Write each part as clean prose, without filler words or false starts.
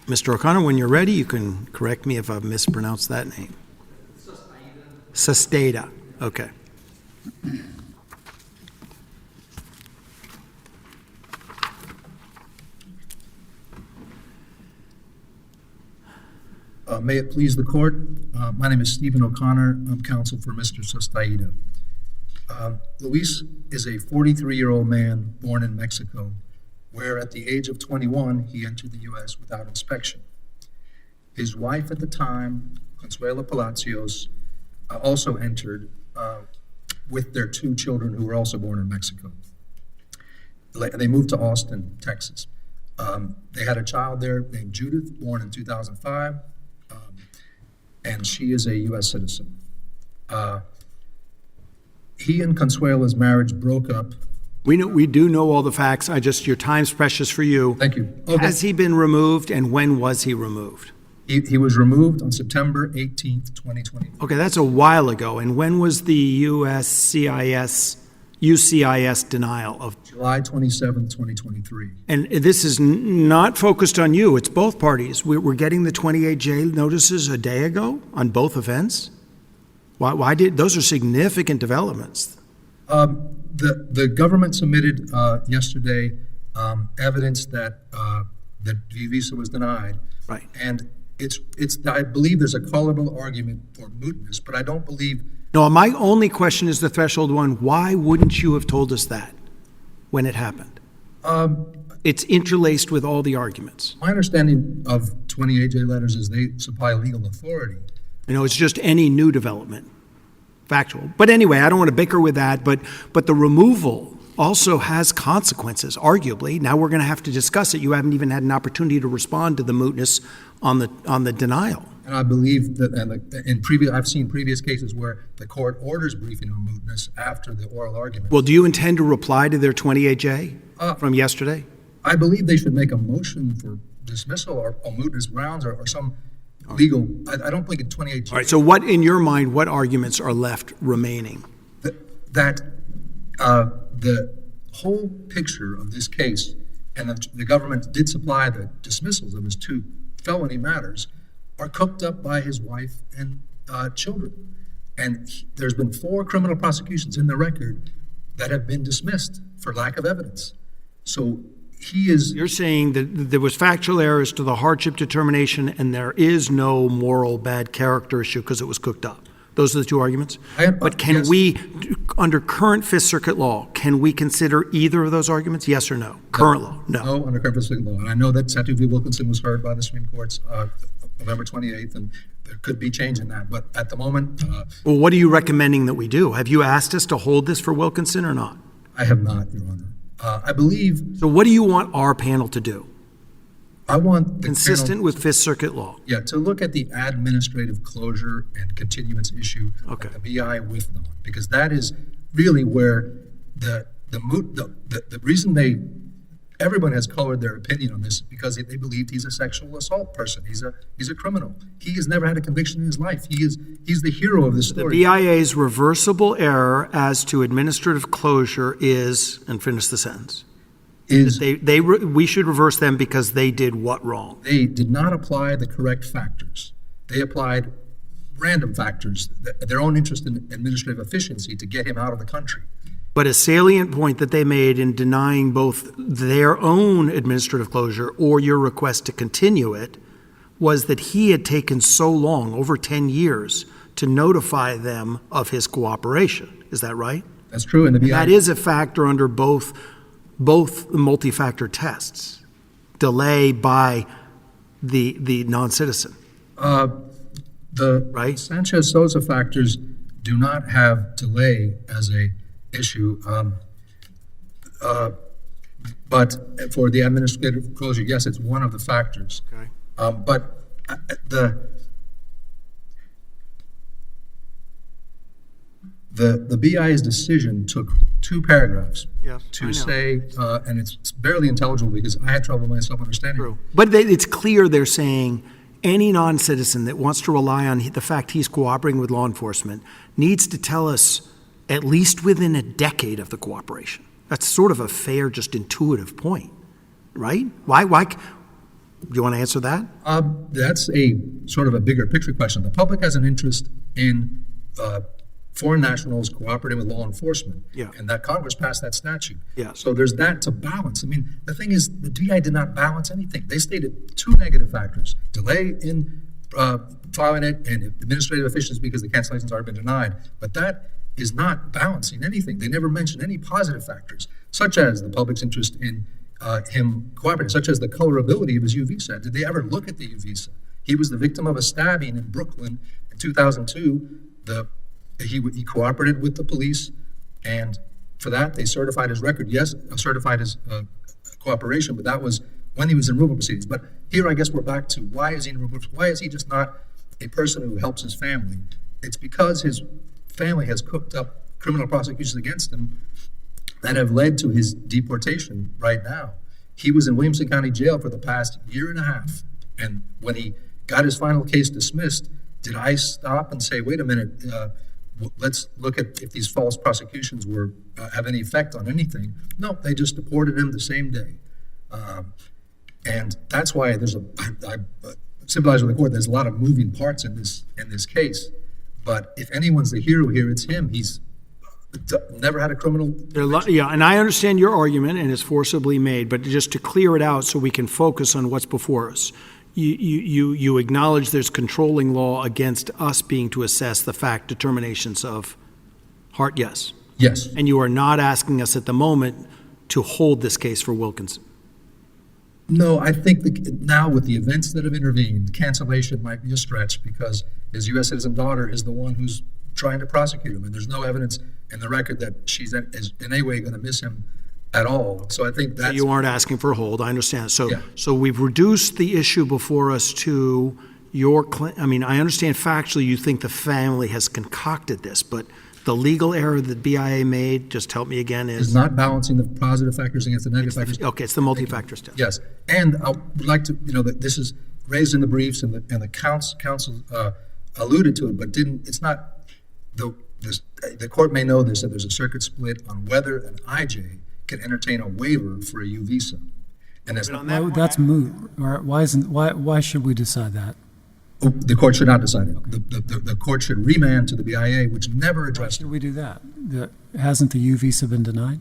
Mr. O'Connor, when you're ready, you can correct me if I've mispronounced that name. Sustaita. Okay. May it please the court, my name is Stephen O'Connor. I'm counsel for Mr. Sustaita. Luis is a 43-year-old man born in Mexico, where at the age of 21, he entered the U.S. without inspection. His wife at the time, Consuelo Palacios, also entered with their 2 children who were also born in Mexico. They moved to Austin, Texas. They had a child there named Judith, born in 2005, and she is a U.S. citizen. He and Consuela's marriage broke up. We do know all the facts. Your time's precious for you. Thank you. Okay. Has he been removed, and when was he removed? He was removed on September 18th, 2020. Okay, that's a while ago. And when was the UCIS denial of? July 27th, 2023. And this is not focused on you. It's both parties. We're getting the 28J notices a day ago on both events. Why did those are significant developments? The government submitted yesterday evidence that the visa was denied. Right. And it's I believe there's a colorable argument for mootness, but I don't believe. No, my only question is the threshold one. Why wouldn't you have told us that when it happened? It's interlaced with all the arguments. My understanding of 28J letters is they supply legal authority. It's just any new development, factual. But anyway, I don't want to bicker with that, but the removal also has consequences, arguably. Now we're going to have to discuss it. You haven't even had an opportunity to respond to the mootness on the denial. And I believe that I've seen previous cases where the court orders briefing on mootness after the oral argument. Well, do you intend to reply to their 28J from yesterday? I believe they should make a motion for dismissal or mootness grounds or some legal. I don't think in 28J. All right. So, what in your mind? What arguments are left remaining? That the whole picture of this case, and the government did supply the dismissals of his 2 felony matters, are cooked up by his wife and children. And there's been 4 criminal prosecutions in the record that have been dismissed for lack of evidence. So he is. You're saying that there was factual errors to the hardship determination, and there is no moral bad character issue because it was cooked up. Those are the 2 arguments. But can we, under current Fifth Circuit law, can we consider either of those arguments? Yes or no? Current law? No, under current Fifth Circuit law. And I know that Satu v. Wilkinson was heard by the Supreme Court's November 28th, and there could be change in that. But at the moment. Well, what are you recommending that we do? Have you asked us to hold this for Wilkinson or not? I have not, Your Honor. I believe. So what do you want our panel to do? I want the consistent with Fifth Circuit law. Yeah, to look at the administrative closure and continuance issue that the BI whiffed on, because that is really where the reason everyone has colored their opinion on this because they believed he's a sexual assault person. He's a criminal. He has never had a conviction in his life. He's the hero of this story. The BIA's reversible error as to administrative closure is, and finish the sentence. We should reverse them because they did what wrong? They did not apply the correct factors. They applied random factors, their own interest in administrative efficiency to get him out of the country. But a salient point that they made in denying both their own administrative closure or your request to continue it was that he had taken so long, over 10 years, to notify them of his cooperation. Is that right? That's true. And that is a factor under both multi-factor tests, delay by the non-citizen. Right? Sanchez-Sosa factors do not have delay as a issue, but for the administrative closure, yes, it's one of the factors. Okay. But the BI's decision took 2 paragraphs to say, and it's barely intelligible because I had trouble myself understanding. True. But it's clear they're saying any non-citizen that wants to rely on the fact he's cooperating with law enforcement needs to tell us at least within a decade of the cooperation. That's sort of a fair, just intuitive point, right? Why you want to answer that? That's a sort of a bigger picture question. The public has an interest in foreign nationals cooperating with law enforcement, Yeah. and that Congress passed that statute. Yeah. So there's that to balance. I mean, the thing is, the DI did not balance anything. They stated two negative factors: delay in filing it and administrative efficiency because the cancellation's already been denied. But that is not balancing anything. They never mentioned any positive factors, such as the public's interest in him cooperating, such as the colorability of his U visa. Did they ever look at the U visa? He was the victim of a stabbing in Brooklyn in 2002. He cooperated with the police, and for that they certified his record. Yes, certified his cooperation, but that was when he was in removal proceedings. But here, I guess we're back to why is he in removal? Why is he just not a person who helps his family? It's because his family has cooked up criminal prosecutions against him that have led to his deportation right now. He was in Williamson County Jail for the past year and a half, and when he got his final case dismissed, did I stop and say, wait a minute, let's look at if these false prosecutions have any effect on anything? No, they just deported him the same day. And that's why I sympathize with the court. There's a lot of moving parts in this case. But if anyone's the hero here, it's him. He's never had a criminal. Yeah, and I understand your argument, and it's forcibly made, but just to clear it out so we can focus on what's before us. You acknowledge there's controlling law against us being to assess the fact determinations of Hart, yes? Yes. And you are not asking us at the moment to hold this case for Wilkinson? No, I think now with the events that have intervened, cancellation might be a stretch because his U.S. citizen daughter is the one who's trying to prosecute him, and there's no evidence in the record that she's in any way going to miss him at all. So I think that's... You aren't asking for a hold, I understand. So, Yeah. so we've reduced the issue before us to your claim. I mean, I understand factually you think the family has concocted this, but the legal error that BIA made, just help me again, is is... not balancing the positive factors against the negative factors. Okay, it's the multi-factor test. Yes, and I would like to, that this is raised in the briefs and the counsel alluded to it, but didn't. It's not the court may know this, that there's a circuit split on whether an IJ can entertain a waiver for a U visa, and that's not. That's moot. Or why should we decide that? The court should not decide it. The court should remand to the BIA, which never Why addressed should it. we do that? Hasn't the U visa been denied?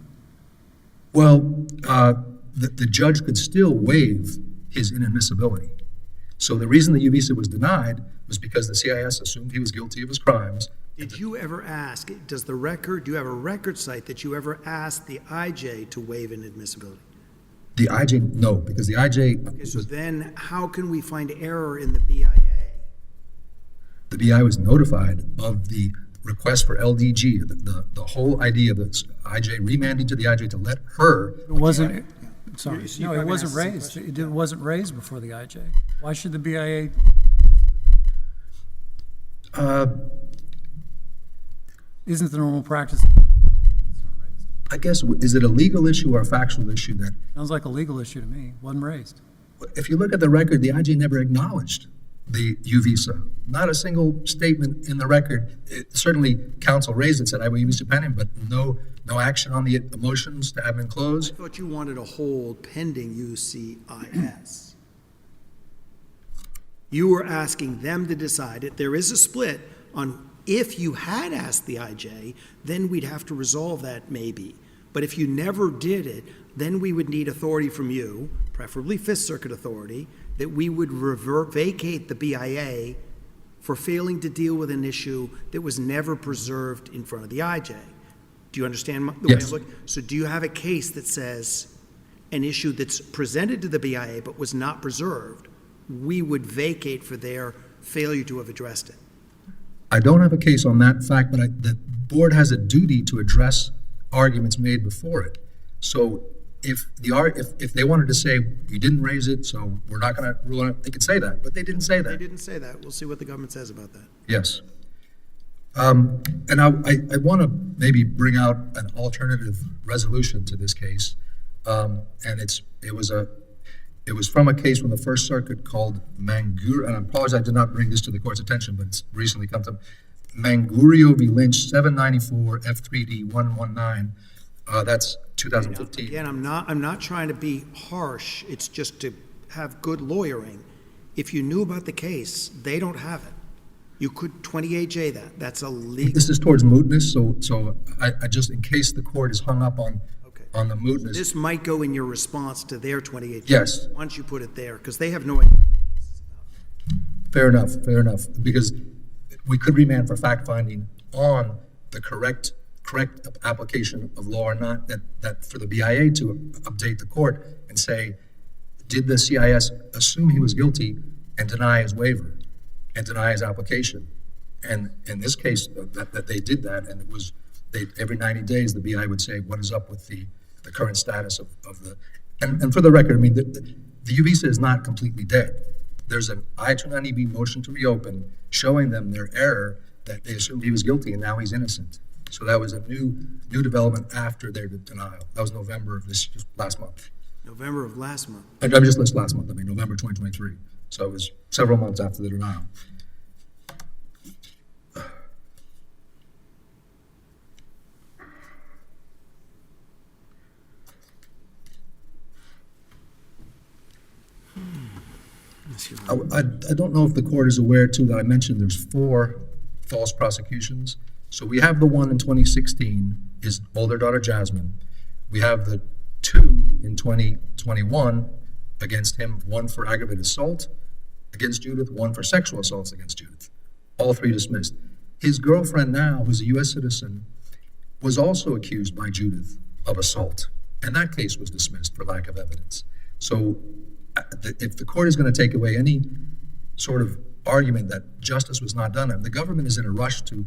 Well, the judge could still waive his inadmissibility. So the reason the U visa was denied was because the CIS assumed he was guilty of his crimes. Did you ever ask, do you have a record site that you ever asked the IJ to waive inadmissibility? The IJ, no, because the IJ Okay, so then how can we find error in the BIA? the BI was notified of the request for LDG, the whole idea of the IJ remanding to the IJ to let her. It wasn't. Sorry, You no, it probably wasn't asked the same raised. question. It wasn't raised before the IJ. Why should the BIA? Isn't the normal practice? It's not raised. I guess, is it a legal issue or a factual issue that, Sounds like a legal issue to me. Wasn't raised. if you look at the record, the IJ never acknowledged the U visa. Not a single statement in the record. Certainly, counsel raised it, said, I will use it pending, but no action on the motions to have been I closed. thought you wanted a hold pending UCIS. You were asking them to decide it. There is a split on if you had asked the IJ, then we'd have to resolve that maybe. But if you never did it, then we would need authority from you, preferably Fifth Circuit authority, that we would vacate the BIA for failing to deal with an issue that was never preserved in front of the IJ. Do you understand the way I'm Yes. looking? So do you have a case that says an issue that's presented to the BIA but was not preserved, we would vacate for their failure to have addressed it? I don't have a case on that fact, but the board has a duty to address arguments made before it. So if they wanted to say, we didn't raise it, so we're not going to rule on it, they could say that, but they didn't say They that. didn't say that. We'll see what the government says about that. Yes. And I want to maybe bring out an alternative resolution to this case. And it was from a case from the First Circuit called Mangur, and I apologize, I did not bring this to the court's attention, but it's recently come to Mangurio v. Lynch, 794 F3D 119. That's 2015. Again, I'm not trying to be harsh. It's just to have good lawyering. If you knew about the case, they don't have it. You could 28J that. That's a legal. This is towards mootness, so I just, in case the court is hung up on Okay. on the mootness. This might go in your response to their 28J. Yes. Why don't you put it there? Because they have no idea. Fair enough, because we could remand for fact-finding on the correct application of law or not, that for the BIA to update the court and say, did the CIS assume he was guilty and deny his waiver and deny his application? And in this case, that they did that, and it was, every 90 days, the BIA would say, what is up with the current status of the, and for the record, I mean, the U visa is not completely dead. There's an I-290B motion to reopen showing them their error, that they assumed he was guilty and now he's innocent. So that was a new development after their denial. That was November of last month. November of last month. I'm just last month, November 2023. So it was several months after the denial. I don't know if the court is aware too that I mentioned there's 4 false prosecutions. So we have the one in 2016, his older daughter Jasmine. We have the 2 in 2021 against him, 1 for aggravated assault against Judith, 1 for sexual assaults against Judith. All 3 dismissed. His girlfriend now, who's a U.S. citizen, was also accused by Judith of assault, and that case was dismissed for lack of evidence. So if the court is going to take away any sort of argument that justice was not done, and the government is in a rush to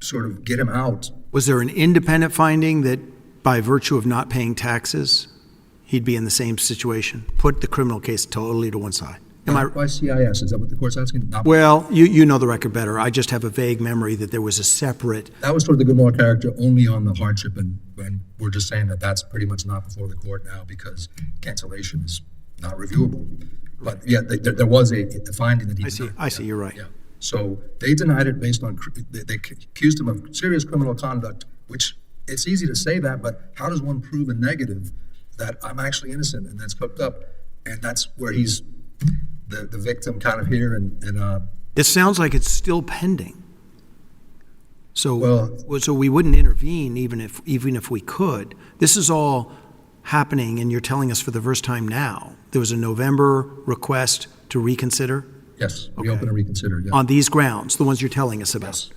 sort of get him out. Was there an independent finding that by virtue of not paying taxes, he'd be in the same situation? Put the criminal case totally to one side. Why CIS? Is that what the court's asking? Well, you know the record better. I just have a vague memory that there was a separate. That was toward the good moral character only on the hardship, and we're just saying that that's pretty much not before the court now because cancellation is not reviewable. But yeah, there was a finding that he. I see. You're right. Yeah. So they denied it based on they accused him of serious criminal conduct, which it's easy to say that, but how does one prove a negative that I'm actually innocent and that's cooked up, and that's where he's the victim kind of here and It sounds like it's still pending. So Well- so we wouldn't intervene even if we could. This is all happening, and you're telling us for the first time now. There was a November request to reconsider yes, Okay. reopen and reconsider. Yeah. on these grounds, the ones you're telling us about. Yes.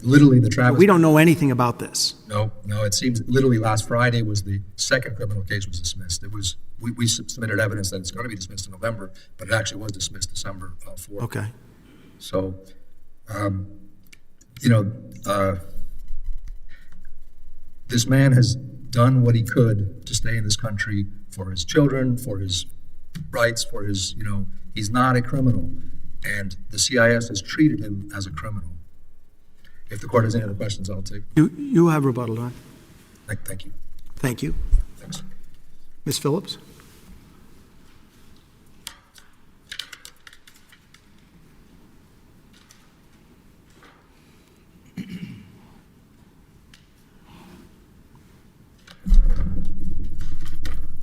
Literally the Travis. We don't know anything about this. No. It seems literally last Friday was the second criminal case was dismissed. It was we submitted evidence that it's going to be dismissed in November, but it actually was dismissed December 4th. Okay. So, this man has done what he could to stay in this country for his children, for his rights, for his, he's not a criminal. And the CIS has treated him as a criminal. If the court has any other questions, I'll take. You have rebuttal time. Thank you. Thank you. Thanks. Ms. Phillips?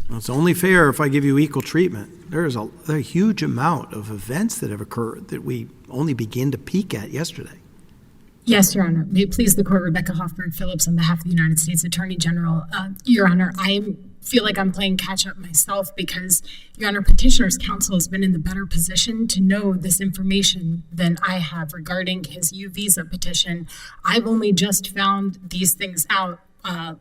Well, it's only fair if I give you equal treatment. There is a huge amount of events that have occurred that we only begin to peek at yesterday. Yes, Your Honor. May it please the court, Rebecca Hoffberg Phillips on behalf of the United States Attorney General. Your Honor, I feel like I'm playing catch up myself because, Your Honor, Petitioner's Counsel has been in the better position to know this information than I have regarding his U visa petition. I've only just found these things out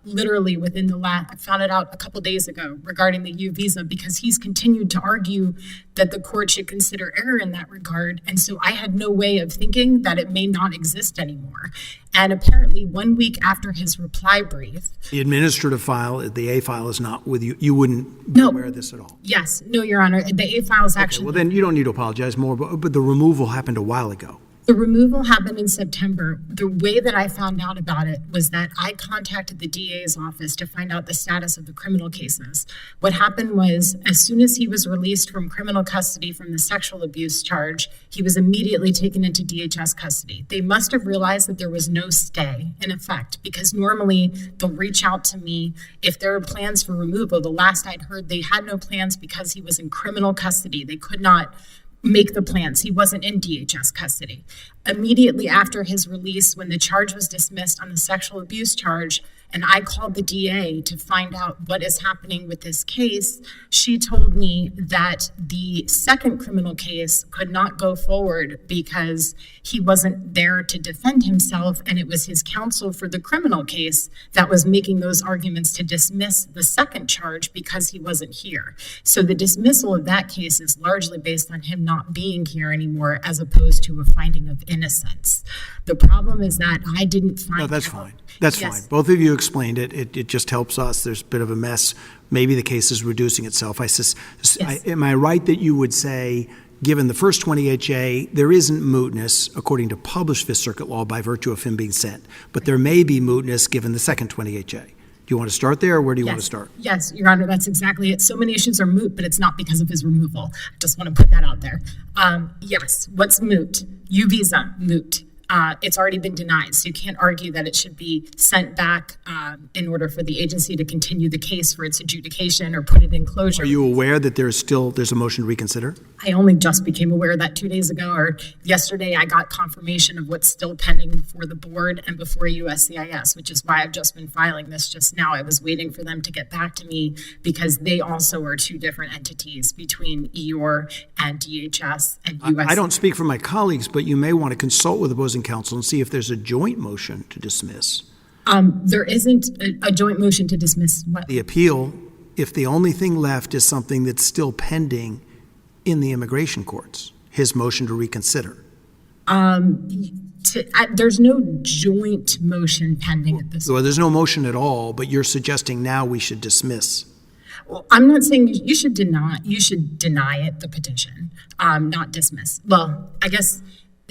literally within I found it out a couple days ago regarding the U visa because he's continued to argue that the court should consider error in that regard. And so I had no way of thinking that it may not exist anymore. And apparently 1 week after his reply brief. The administrative file, the A file is not with you. You wouldn't be No. aware of this at all. Yes, no, Your Honor. The A file is actually. Well, then you don't need to apologize more, but the removal happened a while ago. The removal happened in September. The way that I found out about it was that I contacted the DA's office to find out the status of the criminal cases. What happened was, as soon as he was released from criminal custody from the sexual abuse charge, he was immediately taken into DHS custody. They must have realized that there was no stay in effect, because normally they'll reach out to me if there are plans for removal. The last I'd heard, they had no plans because he was in criminal custody. They could not make the plans. He wasn't in DHS custody. Immediately after his release, when the charge was dismissed on the sexual abuse charge, and I called the DA to find out what is happening with this case, she told me that the second criminal case could not go forward because he wasn't there to defend himself, and it was his counsel for the criminal case that was making those arguments to dismiss the second charge because he wasn't here. So the dismissal of that case is largely based on him not being here anymore, as opposed to a finding of innocence. The problem is that I didn't find No, that's out. fine. That's Yes. fine. Both of you explained it. It just helps us. There's a bit of a mess. Maybe the case is reducing itself. Am I right that you would say, given the first 20HA, there isn't mootness according to published Fifth Circuit law by virtue of him being sent, but there may be mootness given the second 20HA? Do you want to start there, or where do you want to start? Yes, Your Honor, that's exactly it. So many issues are moot, but it's not because of his removal. I just want to put that out there. Yes, what's moot? U visa, moot. It's already been denied, so you can't argue that it should be sent back in order for the agency to continue the case for its adjudication or put it in closure. Are you aware that there's a motion to reconsider? I only just became aware of that 2 days ago, or yesterday. I got confirmation of what's still pending before the board and before USCIS, which is why I've just been filing this just now. I was waiting for them to get back to me because they also are two different entities between EOR and DHS and USCIS. I don't speak for my colleagues, but you may want to consult with opposing counsel and see if there's a joint motion to dismiss. There isn't a joint motion to dismiss what? The appeal, if the only thing left is something that's still pending in the immigration courts, his motion to reconsider. There's no joint motion pending at this point. Well, there's no motion at all, but you're suggesting now we should dismiss. Well, I'm not saying you should deny it, the petition, not dismiss. Well, I guess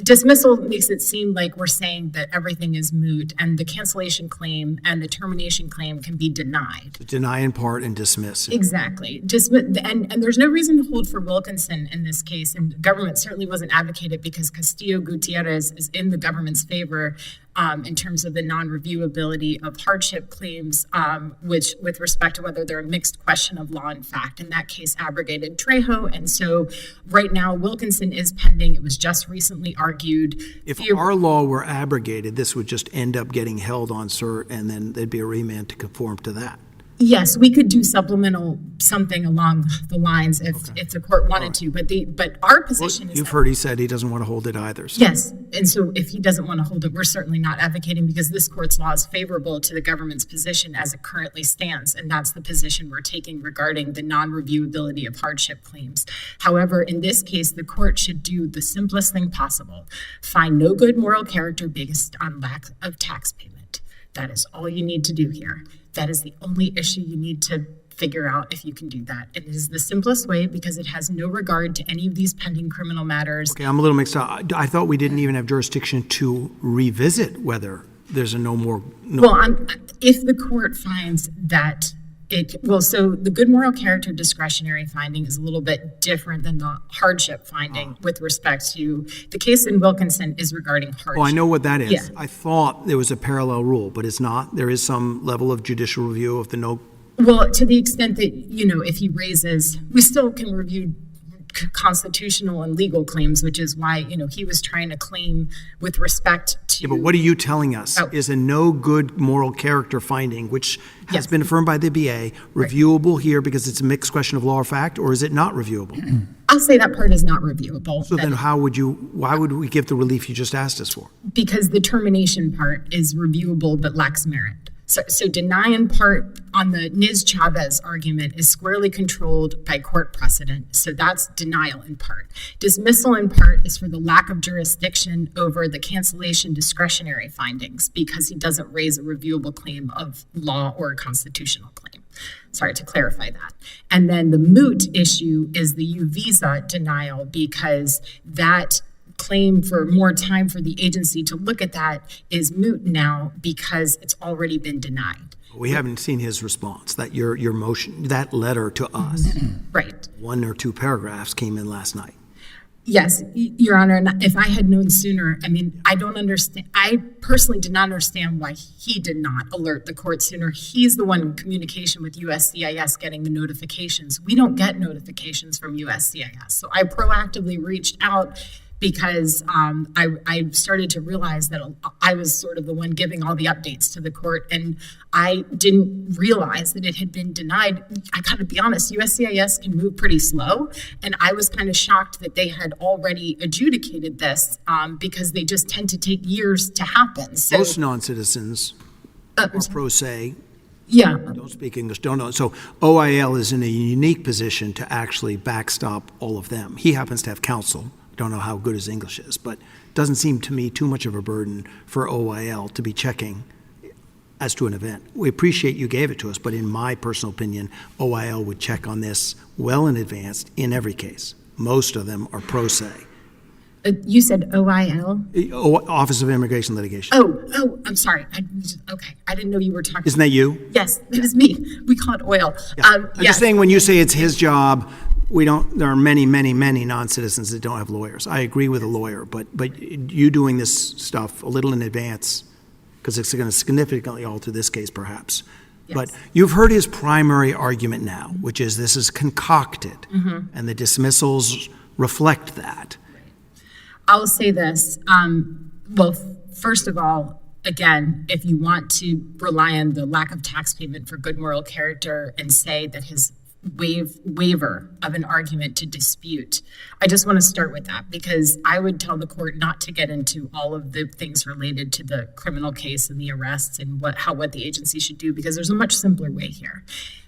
dismissal makes it seem like we're saying that everything is moot, and the cancellation claim and the termination claim can be denied. Deny in part and dismiss. Exactly. And there's no reason to hold for Wilkinson in this case, and the government certainly wasn't advocated because Castillo Gutierrez is in the government's favor in terms of the non-reviewability of hardship claims, which with respect to whether they're a mixed question of law and fact. In that case, abrogated Trejo. And so right now, Wilkinson is pending. It was just recently argued. If our law were abrogated, this would just end up getting held on cert, and then there'd be a remand to conform to that. Yes, we could do supplemental something along the lines if the court wanted to, but our position is You've that, heard he said he doesn't want to hold it either. So. yes, and so if he doesn't want to hold it, we're certainly not advocating, because this court's law is favorable to the government's position as it currently stands, and that's the position we're taking regarding the non-reviewability of hardship claims. However, in this case, the court should do the simplest thing possible: find no good moral character based on lack of tax payment. That is all you need to do here. That is the only issue you need to figure out if you can do that. It is the simplest way because it has no regard to any of these pending criminal matters. Okay, I'm a little mixed up. I thought we didn't even have jurisdiction to revisit whether there's a If the court finds that so the good moral character discretionary finding is a little bit different than the hardship finding with respect to the case in Wilkinson is regarding hardship. Oh, I know what that is. Yeah. I thought there was a parallel rule, but it's not. There is some level of judicial review of the no. Well, to the extent that, if he raises, we still can review constitutional and legal claims, which is why, he was trying to claim with respect to. Yeah, but what are you telling us is a no good moral character finding, which has been affirmed by the BA, reviewable here because it's a mixed question of law or fact, or is it not reviewable? I'll say that part is not reviewable. So then why would we give the relief you just asked us for? Because the termination part is reviewable but lacks merit. So deny in part on the Ms. Chavez argument is squarely controlled by court precedent. So that's denial in part. Dismissal in part is for the lack of jurisdiction over the cancellation discretionary findings because he doesn't raise a reviewable claim of law or a constitutional claim. Sorry to clarify that. And then the moot issue is the U visa denial because that claim for more time for the agency to look at that is moot now because it's already been denied. We haven't seen his response, that your motion, that letter to us, Right. 1 or 2 paragraphs came in last night. Yes, Your Honor, and if I had known sooner, I mean, I don't understand. I personally did not understand why he did not alert the court sooner. He's the one in communication with USCIS getting the notifications. We don't get notifications from USCIS. So I proactively reached out because I started to realize that I was sort of the one giving all the updates to the court, and I didn't realize that it had been denied. I gotta be honest, USCIS can move pretty slow, and I was kind of shocked that they had already adjudicated this because they just tend to take years to happen. So, Most non-citizens are pro se, yeah, don't speak English, don't know. So OIL is in a unique position to actually backstop all of them. He happens to have counsel. Don't know how good his English is, but it doesn't seem to me too much of a burden for OIL to be checking as to an event. We appreciate you gave it to us, but in my personal opinion, OIL would check on this well in advance in every case. Most of them are pro se. You said OIL? Office of Immigration Litigation. Oh, I'm sorry. Okay, I didn't know you were talking. Isn't that you? Yes, that is me. We call it oil. Yeah. I'm Yes. just saying when you say it's his job, there are many, many, many non-citizens that don't have lawyers. I agree with a lawyer, but you doing this stuff a little in advance, because it's going to significantly alter this case perhaps. Yes. But you've heard his primary argument now, which is this is concocted, and the dismissals reflect that. I'll say this. Well, first of all, again, if you want to rely on the lack of tax payment for good moral character and say that his waiver of an argument to dispute, I just want to start with that because I would tell the court not to get into all of the things related to the criminal case and the arrests and what the agency should do, because there's a much simpler way here.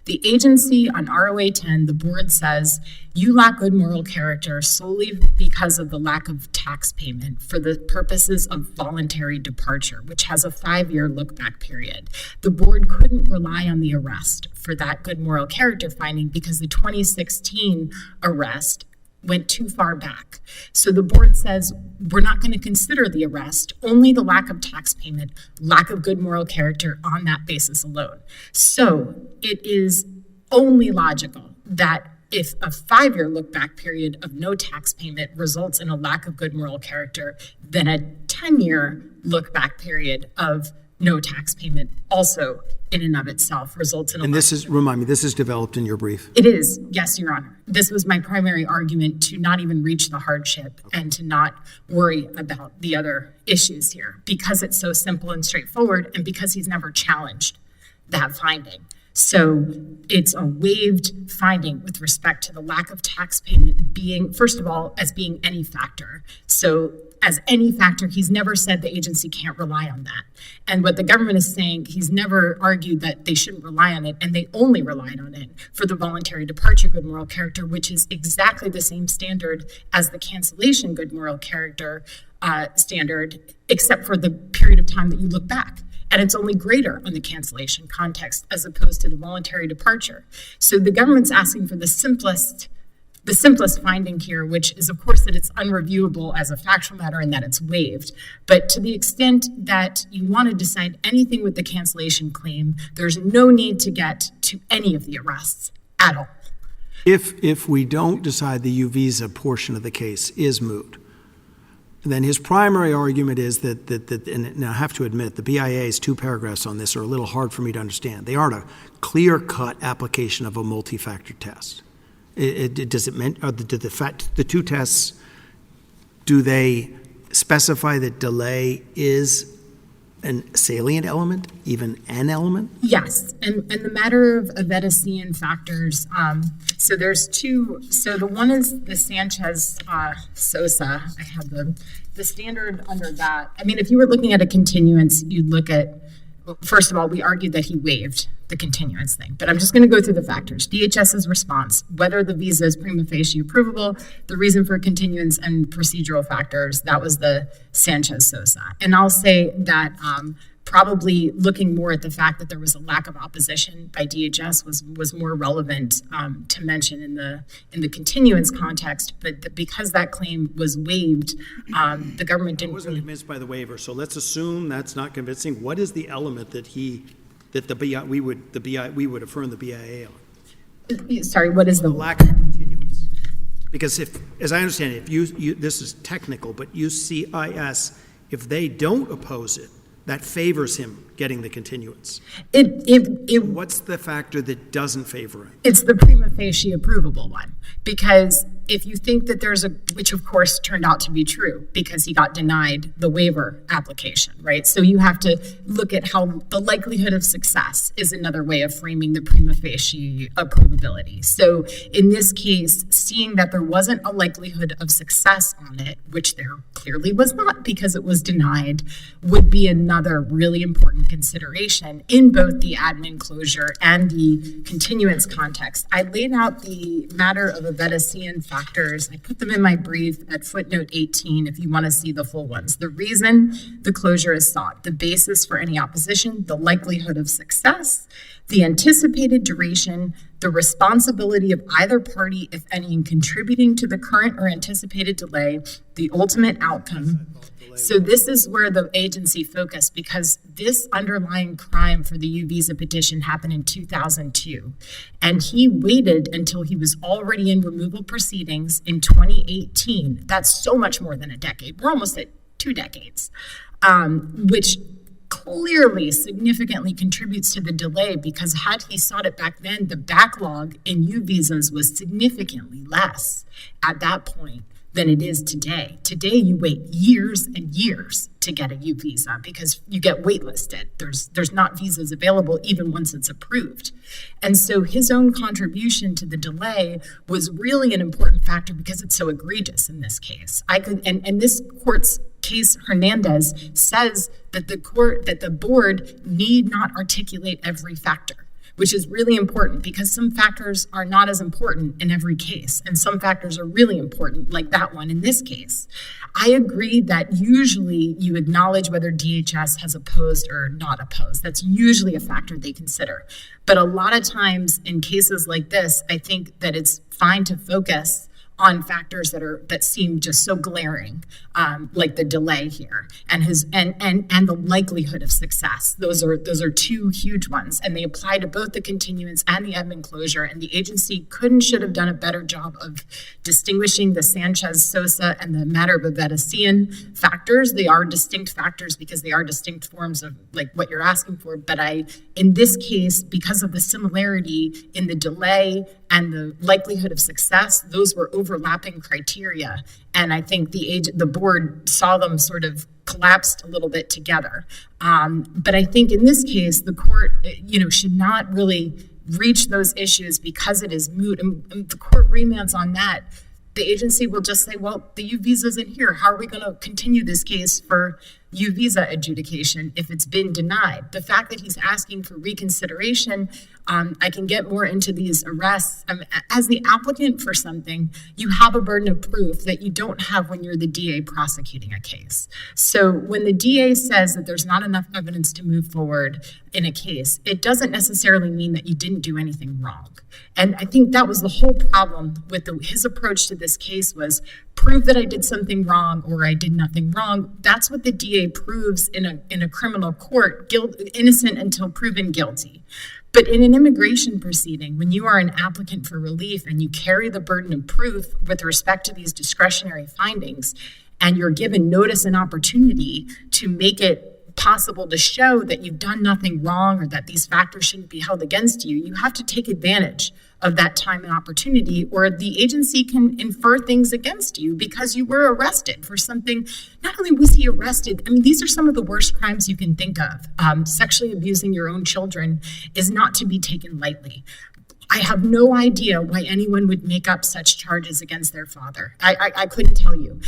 The agency on ROA 10, the board says you lack good moral character solely because of the lack of tax payment for the purposes of voluntary departure, which has a 5-year look-back period. The board couldn't rely on the arrest for that good moral character finding because the 2016 arrest went too far back. So the board says we're not going to consider the arrest, only the lack of tax payment, lack of good moral character on that basis alone. So it is only logical that if a 5-year look-back period of no tax payment results in a lack of good moral character, then a 10-year look-back period of no tax payment also in and of itself results in a And this is, remind me, this is developed in your brief. It is, yes, Your Honor. This was my primary argument to not even reach the hardship and to not worry about the other issues here because it's so simple and straightforward and because he's never challenged that finding. So it's a waived finding with respect to the lack of tax payment being, first of all, as being any factor. So as any factor, he's never said the agency can't rely on that. And what the government is saying, he's never argued that they shouldn't rely on it, and they only relied on it for the voluntary departure good moral character, which is exactly the same standard as the cancellation good moral character standard, except for the period of time that you look back. And it's only greater on the cancellation context as opposed to the voluntary departure. So the government's asking for the simplest finding here, which is, of course, that it's unreviewable as a factual matter and that it's waived. But to the extent that you want to decide anything with the cancellation claim, there's no need to get to any of the arrests at all. If we don't decide the U-Visa portion of the case is moot, then his primary argument is that and I have to admit, the BIA's 2 paragraphs on this are a little hard for me to understand. They aren't a clear-cut application of a multi-factor test. Does it mean, the 2 tests, do they specify that delay is a salient element, even an element? Yes, and the matter of Avedisian factors, so there's 2, so the one is the Sanchez-Sosa. I have the standard under that. I mean, if you were looking at a continuance, you'd look at, first of all, we argued that he waived the continuance thing, but I'm just going to go through the factors. DHS's response, whether the visa is prima facie approvable, the reason for continuance, and procedural factors. That was the Sanchez-Sosa. And I'll say that probably looking more at the fact that there was a lack of opposition by DHS was more relevant to mention in the continuance context. But because that claim was waived, the government I didn't wasn't really. convinced by the waiver, so let's assume that's not convincing. What is the element that we would affirm the BIA on? Sorry, what is The the lack of continuance. Because if, as I understand it, if this is technical, but UCIS, if they don't oppose it, that favors him getting the continuance. What's the factor that doesn't favor him? It's the prima facie approvable one, because if you think that which of course turned out to be true because he got denied the waiver application, right? So you have to look at how the likelihood of success is another way of framing the prima facie approvability. So in this case, seeing that there wasn't a likelihood of success on it, which there clearly was not because it was denied, would be another really important consideration in both the admin closure and the continuance context. I laid out the matter of Avedisian factors. I put them in my brief at footnote 18 if you want to see the full ones. The reason the closure is sought, the basis for any opposition, the likelihood of success, the anticipated duration, the responsibility of either party, if any, in contributing to the current or anticipated delay, the ultimate outcome. So this is where the agency focused, because this underlying crime for the U visa petition happened in 2002. And he waited until he was already in removal proceedings in 2018. That's so much more than a decade. We're almost at 2 decades, which clearly significantly contributes to the delay, because had he sought it back then, the backlog in U visas was significantly less at that point than it is today. Today, you wait years and years to get a U visa because you get waitlisted. There's not visas available even once it's approved. And so his own contribution to the delay was really an important factor because it's so egregious in this case. And this court's case, Hernandez, says that the board need not articulate every factor, which is really important because some factors are not as important in every case, and some factors are really important, like that one in this case. I agree that usually you acknowledge whether DHS has opposed or not opposed. That's usually a factor they consider. But a lot of times in cases like this, I think that it's fine to focus on factors that seem just so glaring, like the delay here and the likelihood of success. Those are 2 huge ones, and they apply to both the continuance and the admin closure. And the agency should have done a better job of distinguishing the Sanchez-Sosa and the matter of Avedisian factors. They are distinct factors because they are distinct forms of like what you're asking for. But in this case, because of the similarity in the delay and the likelihood of success, those were overlapping criteria. And I think the board saw them sort of collapsed a little bit together. But I think in this case, the court, should not really reach those issues because it is moot. And the court remands on that. The agency will just say, well, the U visa's in here. How are we going to continue this case for U visa adjudication if it's been denied? The fact that he's asking for reconsideration, I can get more into these arrests. As the applicant for something, you have a burden of proof that you don't have when you're the DA prosecuting a case. So when the DA says that there's not enough evidence to move forward in a case, it doesn't necessarily mean that you didn't do anything wrong. And I think that was the whole problem with his approach to this case was prove that I did something wrong or I did nothing wrong. That's what the DA proves in a criminal court, innocent until proven guilty. But in an immigration proceeding, when you are an applicant for relief and you carry the burden of proof with respect to these discretionary findings, and you're given notice and opportunity to make it possible to show that you've done nothing wrong or that these factors shouldn't be held against you, you have to take advantage of that time and opportunity, or the agency can infer things against you because you were arrested for something. Not only was he arrested, these are some of the worst crimes you can think of. Sexually abusing your own children is not to be taken lightly. I have no idea why anyone would make up such charges against their father. I couldn't tell you.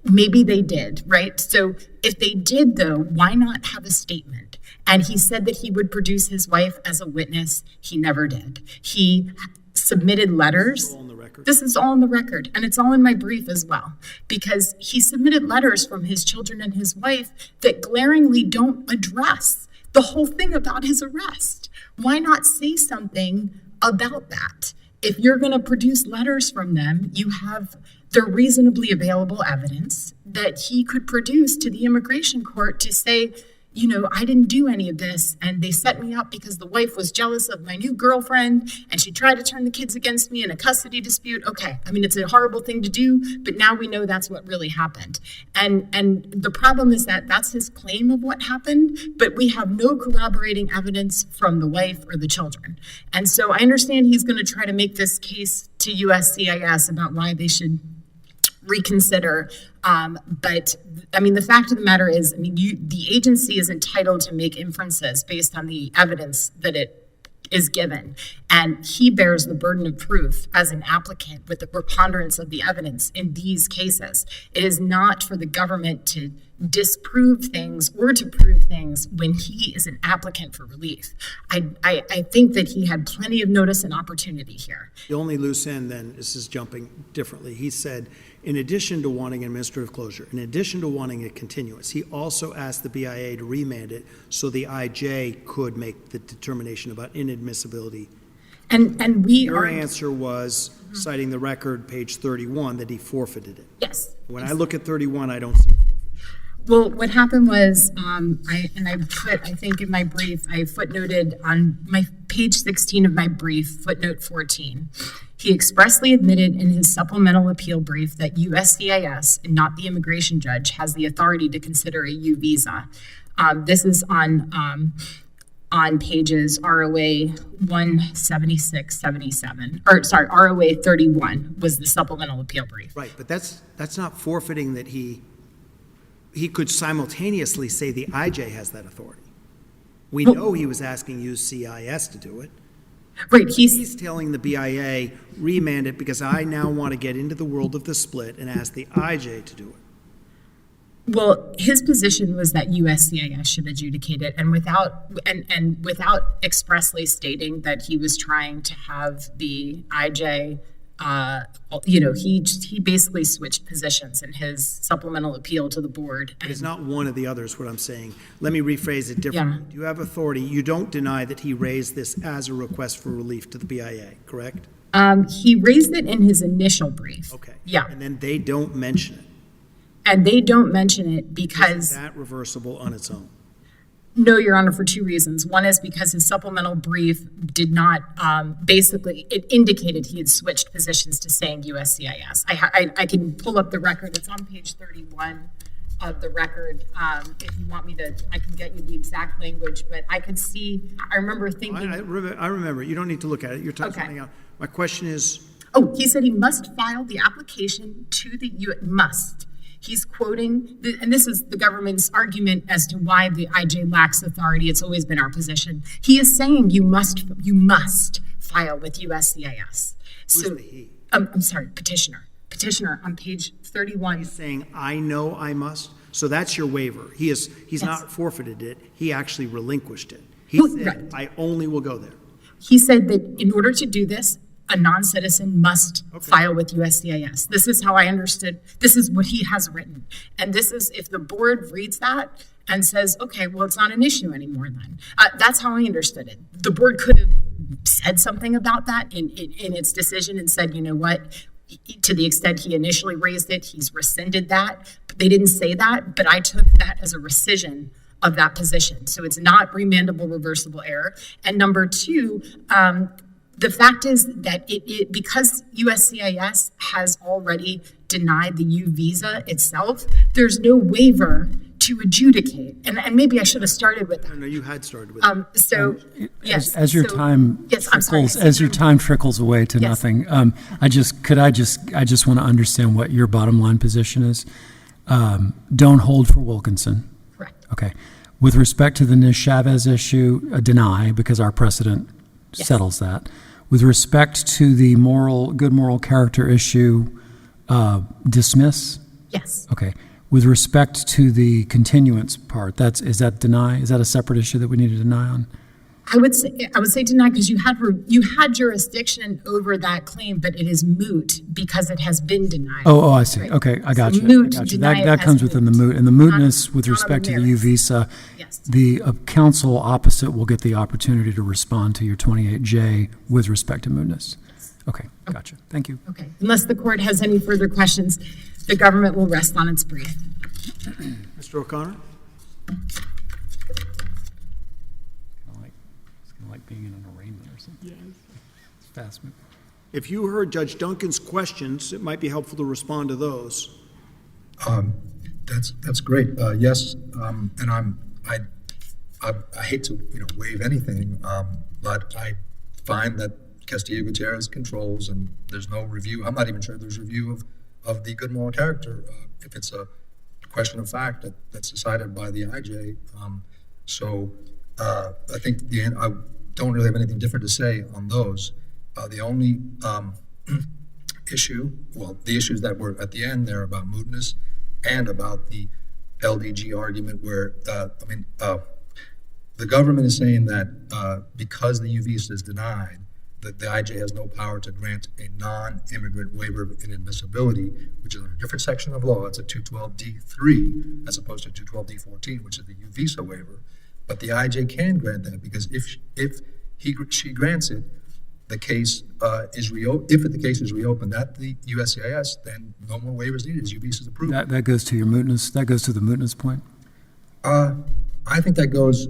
Maybe they did, right? So if they did, though, why not have a statement? And he said that he would produce his wife as a witness. He never did. He submitted letters. On the record? This is all in the record, and it's all in my brief as well, because he submitted letters from his children and his wife that glaringly don't address the whole thing about his arrest. Why not say something about that? If you're going to produce letters from them, you have the reasonably available evidence that he could produce to the immigration court to say, you know, I didn't do any of this, and they set me up because the wife was jealous of my new girlfriend, and she tried to turn the kids against me in a custody dispute. Okay, I mean, it's a horrible thing to do, but now we know that's what really happened. And the problem is that that's his claim of what happened, but we have no corroborating evidence from the wife or the children. And so I understand he's going to try to make this case to USCIS about why they should reconsider. But I mean, the fact of the matter is, I mean, the agency is entitled to make inferences based on the evidence that it is given. And he bears the burden of proof as an applicant with the preponderance of the evidence in these cases. It is not for the government to disprove things or to prove things when he is an applicant for relief. I think that he had plenty of notice and opportunity here. The only loose end then, this is jumping differently. He said, in addition to wanting administrative closure, in addition to wanting a continuance, he also asked the BIA to remand it so the IJ could make the determination about inadmissibility. And we Your are answer was, citing the record, page 31, that he forfeited it. yes. When I look at 31, I don't see it. Well, what happened was, I think in my brief, I footnoted on my page 16 of my brief, footnote 14. He expressly admitted in his supplemental appeal brief that USCIS, and not the immigration judge, has the authority to consider a U visa. This is on pages ROA 176, 77, or sorry, ROA 31 was the supplemental appeal brief. Right, but that's not forfeiting that he could simultaneously say the IJ has that authority. We know he was asking USCIS to do it. Right, He's telling the BIA, remand it because I now want to get into the world of the split and ask the IJ to do it. well, his position was that USCIS should adjudicate it, and without expressly stating that he was trying to have the IJ. He basically switched positions in his supplemental appeal to the board. It's not one of the others, what I'm saying. Let me rephrase it differently. Yeah. Do you have authority? You don't deny that he raised this as a request for relief to the BIA, correct? He raised it in his initial brief. Okay. Yeah. And then they don't mention it. And they don't mention it because... Is that reversible on its own? No, Your Honor, for two reasons. One is because his supplemental brief did not, it indicated he had switched positions to saying USCIS. I can pull up the record. It's on page 31 of the record. If you want me to, I can get you the exact language, but I could see, I remember thinking... I remember. You don't need to look at it. You're typing something out. My question is... Oh, he said he must file the application to the must. He's quoting, and this is the government's argument as to why the IJ lacks authority. It's always been our position. He is saying you must file with USCIS. Who's the he? I'm sorry, petitioner on page 31. He's saying, I know I must. So that's your waiver. He's not forfeited it. He actually relinquished it. He said, I only will go there. He said that in order to do this, a non-citizen must file with USCIS. This is how I understood. This is what he has written. And this is, if the board reads that and says, okay, well, it's not an issue anymore then. That's how I understood it. The board could have said something about that in its decision and said, you know what, to the extent he initially raised it, he's rescinded that. They didn't say that, but I took that as a rescission of that position. So it's not remandable, reversible error. And number two, the fact is that because USCIS has already denied the U visa itself, there's no waiver to adjudicate. And maybe I should have started with that. No, you had started with that. Yes. As your time trickles away to nothing, I just want to understand what your bottom line position is. Don't hold for Wilkinson. Correct. Okay. With respect to the Ms. Chavez issue, deny, because our precedent settles that. With respect to the good moral character issue, dismiss? Yes. Okay. With respect to the continuance part, is that deny? Is that a separate issue that we need to deny on? I would say deny because you had jurisdiction over that claim, but it is moot because it has been denied. Oh, I see. Right. Okay, I got So you. moot, I got you. deny it That as comes within the moot. moot. And the mootness with Not on respect the to the U merits. visa, Yes. the counsel opposite will get the opportunity to respond to your 28J with respect to mootness. Okay, gotcha. Thank you. Okay. Unless the court has any further questions, the government will rest on its brief. Mr. O'Connor? It's kind of like being in an arraignment or something. Yes. It's fast moving. If you heard Judge Duncan's questions, it might be helpful to respond to those. That's great. Yes, and I hate to waive anything, but I find that Castillo Gutierrez controls, and there's no review. I'm not even sure there's review of the good moral character if it's a question of fact that's decided by the IJ. I think I don't really have anything different to say on those. The only the issues that were at the end there about mootness and about the LDG argument where, the government is saying that because the U visa is denied, that the IJ has no power to grant a non-immigrant waiver of inadmissibility, which is in a different section of law. It's a 212D3 as opposed to 212D14, which is the U visa waiver. But the IJ can grant that because if she grants it, the case is reopened. If the case is reopened at the USCIS, then no more waivers needed. His U visa is approved. That goes to your mootness. That goes to the mootness point. I think that goes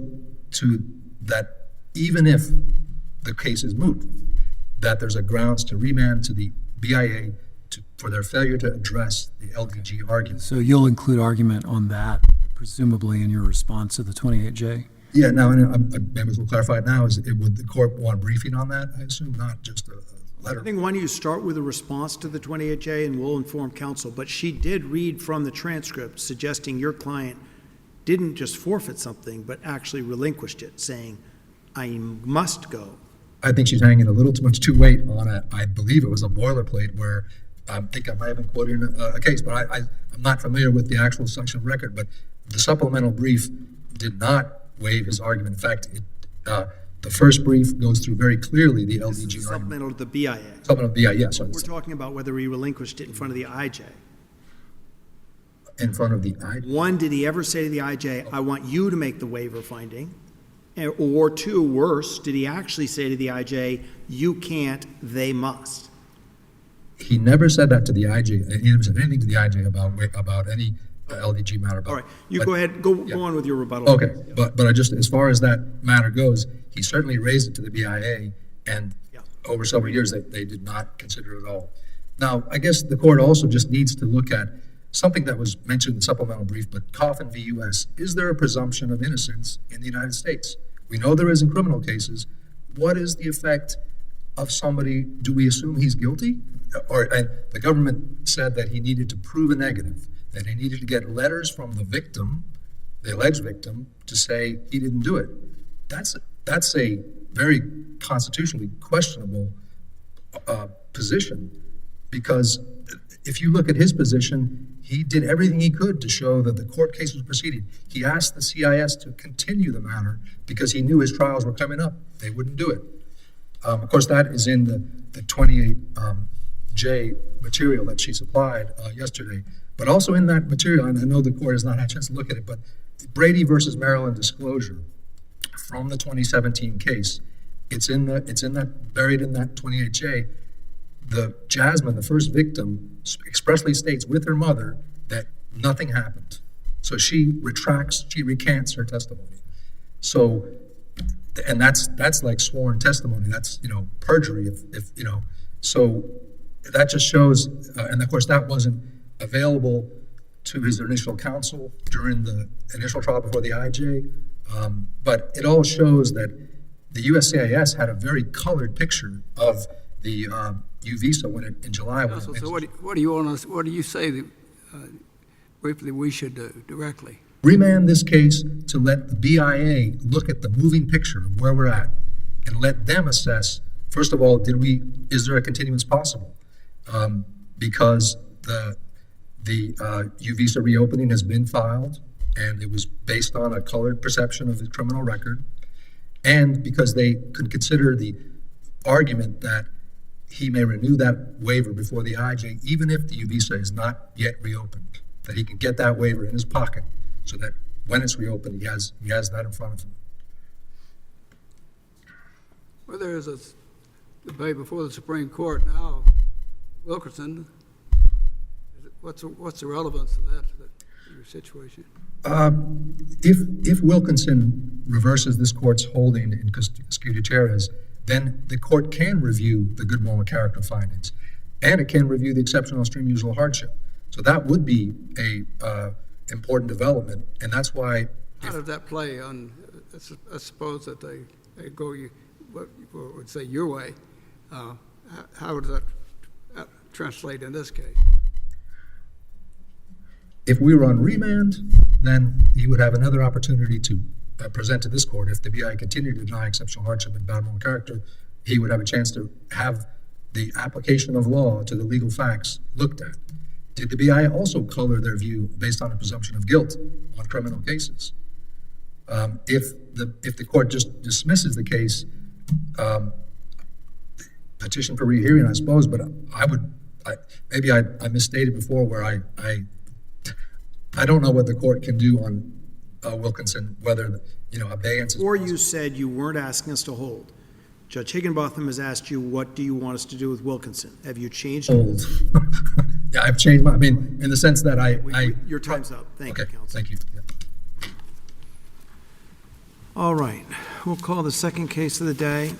to that even if the case is moot, that there's a grounds to remand to the BIA for their failure to address the LDG argument. So you'll include argument on that, presumably in your response to the 28J? Yeah, now, and maybe we'll clarify it now, would the court want a briefing on that? I assume not just a letter. I think why don't you start with a response to the 28J and we'll inform counsel. But she did read from the transcript suggesting your client didn't just forfeit something, but actually relinquished it, saying, I must go. I think she's hanging a little too much weight on it. I believe it was a boilerplate where I think I might have been quoting a case, but I'm not familiar with the actual section of record. But the supplemental brief did not waive his argument. In fact, the first brief goes through very clearly the This is LDG the argument. supplemental to the BIA. Supplemental BIA, yes. We're talking about whether he relinquished it in front of the IJ. In front of the IJ. One, did he ever say to the IJ, I want you to make the waiver finding? Or two, worse, did he actually say to the IJ, you can't, they must? He never said that to the IJ. He never said anything to the IJ about any LDG matter. All right, you go ahead, go on with your rebuttal. Okay, but I just, as far as that matter goes, he certainly raised it to the BIA, and over several years, they did not consider it at all. Now, I guess the court also just needs to look at something that was mentioned in the supplemental brief, but Coffin v. U.S., is there a presumption of innocence in the United States? We know there is in criminal cases. What is the effect of somebody, do we assume he's guilty? And the government said that he needed to prove a negative, that he needed to get letters from the victim, the alleged victim, to say he didn't do it. That's a very constitutionally questionable position, because if you look at his position, he did everything he could to show that the court case was proceeding. He asked the CIS to continue the matter because he knew his trials were coming up. They wouldn't do it. Of course, that is in the 28J material that she supplied yesterday. But also in that material, and I know the court has not had a chance to look at it, but Brady versus Maryland disclosure from the 2017 case, it's in that buried in that 28J. The Jasmine, the first victim, expressly states with her mother that nothing happened. So she recants her testimony. So, and that's like sworn testimony. That's, perjury if so that just shows, and of course that wasn't available to his initial counsel during the initial trial before the IJ. But it all shows that the USCIS had a very colored picture of the U visa when in July. So what do you want us? What do you say that, briefly we should do directly? Remand this case to let the BIA look at the moving picture of where we're at, and let them assess. First of all, is there a continuance possible? Because the U visa reopening has been filed, and it was based on a colored perception of the criminal record. and because they could consider the argument that he may renew that waiver before the IJ, even if the U visa is not yet reopened, that he can get that waiver in his pocket so that when it's reopened, he has that in front of him. Well, there is a debate before the Supreme Court now. Wilkinson, what's the relevance of that to your situation? If Wilkinson reverses this court's holding in Gutierrez, then the court can review the good moral character findings, and it can review the exceptional extreme usual hardship. So that would be a important development, and that's why. How does that play on? I suppose that they go what would say your way. How would that translate in this case? If we were on remand, then he would have another opportunity to present to this court. If the BIA continued to deny exceptional hardship and bad moral character, he would have a chance to have the application of law to the legal facts looked at. Did the BIA also color their view based on a presumption of guilt on criminal cases? If the court just dismisses the case, petition for rehearing, I suppose, but maybe I misstated before where I don't know what the court can do on Wilkinson, whether, abeyance is Or possible. you said you weren't asking us to hold. Judge Higginbotham has asked you, what do you want us to do with Wilkinson? Have you changed? Hold. Yeah, I've changed in the sense that Your time's up. Thank you, okay, counsel. thank you. Yeah. All right, we'll call the second case of the day,